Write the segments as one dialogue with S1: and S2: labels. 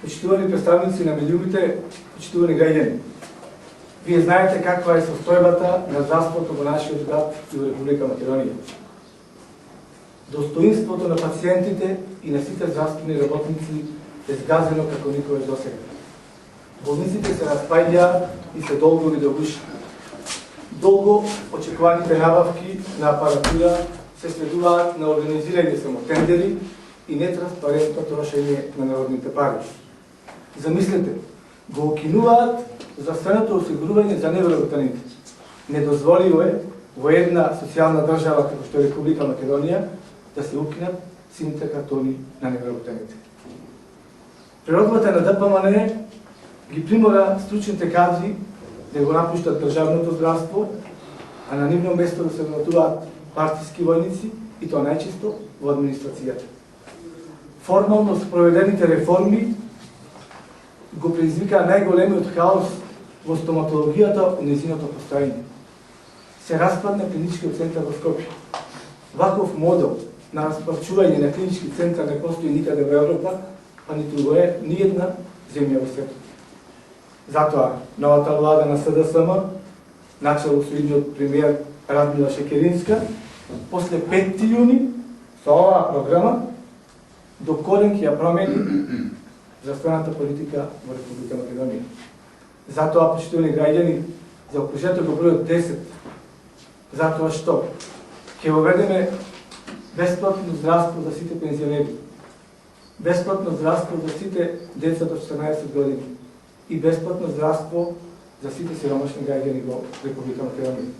S1: Почитувани представници на медиумите, почитувани граѓани. Вие знаете каква е состојбата на здравството во нашиот град и во Република Македонија. Достоинството на пациентите и на сите здравствени работници е згазено како никогаш досега. Болниците се распаѓаат и се долго видогуши. Долго очекуваните набавки на апаратура се следуваат на организирање само тендери и нетранспарентно трошење на народните пари. Замислете, го укинуваат здравственото осигурување за невработените. Недозволиво е во една социјална држава како што е Република Македонија да се укинат сините картони на невработените. Природбата на ДПМН ги примора стручните кадри да го напуштат државното здравство, а на нивно место да се вратуваат партиски војници и тоа најчесто во администрацијата. Формално спроведените реформи го предизвикаа најголемиот хаос во стоматологијата у незиното постоење. Се распадна клиничкиот центар во Скопје. Ваков модел на распарчување на клинички центар не постои никаде во Европа, а ниту во ни една земја во светот. Затоа новата влада на СДСМ, начело со идниот премиер Радмила Шекеринска, после 5 јуни со оваа програма до корен ќе ја промени здравствената политика во Република Македонија. Затоа, почитувани граѓани, заокружете го бројот 10, затоа што ќе воведеме бесплатно здравство за сите пензионери, бесплатно здравство за сите деца до 14 години и бесплатно здравство за сите сиромашни граѓани во Република Македонија.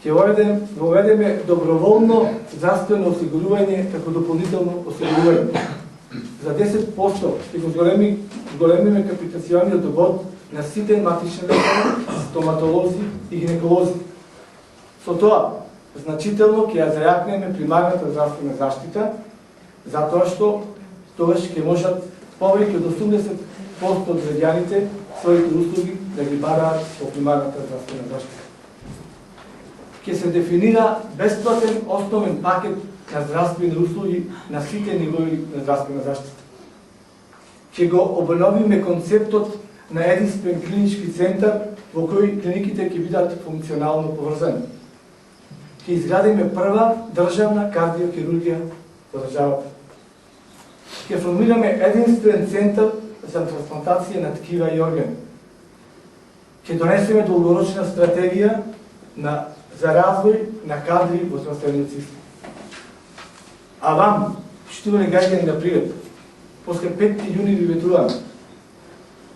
S1: Ќе воведеме доброволно здравствено осигурување како дополнително осигурување. За 10% ќе го зголемиме капитациониот доход на сите матични лекари, стоматолози и гинеколози. Со тоа, значително ќе ја зајакнеме примарната здравствена заштита, затоа што тогаш ќе можат повеќе од 80% од граѓаните своите услуги да ги бараат по примарната здравствена заштита. Ќе се дефинира бесплатен основен пакет на здравствени услуги на сите нивои на здравствена заштита. Ќе го обновиме концептот на единствен клинички центар во кој клиниките ќе бидат функционално поврзани. Ќе изградиме прва државна кардиохирургија во државата. Ќе формираме единствен центар за трансплантација на ткива и органи. Ќе донесеме долгорочна стратегија за развој на кадри во здравствениот систем. А вам, почитувани граѓани на Прилеп, после 5 јуни ви ветуваме.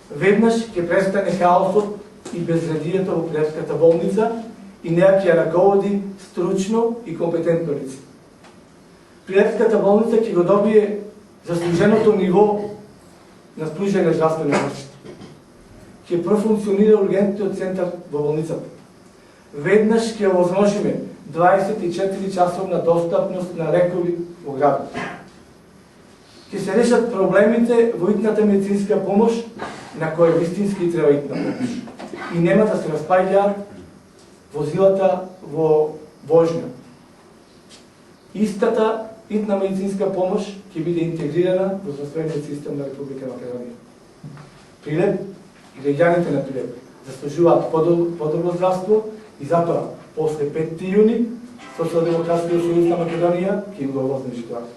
S1: Веднаш ќе престане хаосот и безредието во Прилепската болница и неа ќе ја раководи стручно и компетентно лице. Прилепската болница ќе го добие заслуженото ниво на спружена здравствена заштита. Ќе профункционира ургентниот центар во болницата. Веднаш ќе овозможиме 24-часовна достапност на лекови во градот. Ќе се решат проблемите во итната медицинска помош, на која вистински треба итна помош. И нема да се распаѓаат возилата во вожња. Истата итна медицинска помош ќе биде интегрирана во здравствениот систем на Република Македонија. Прилеп и граѓаните на Прилеп заслужуваат подобро здравство и затоа после 5 јуни Социјалдемократскиот сојуз на Македонија ќе им го возне ситуација.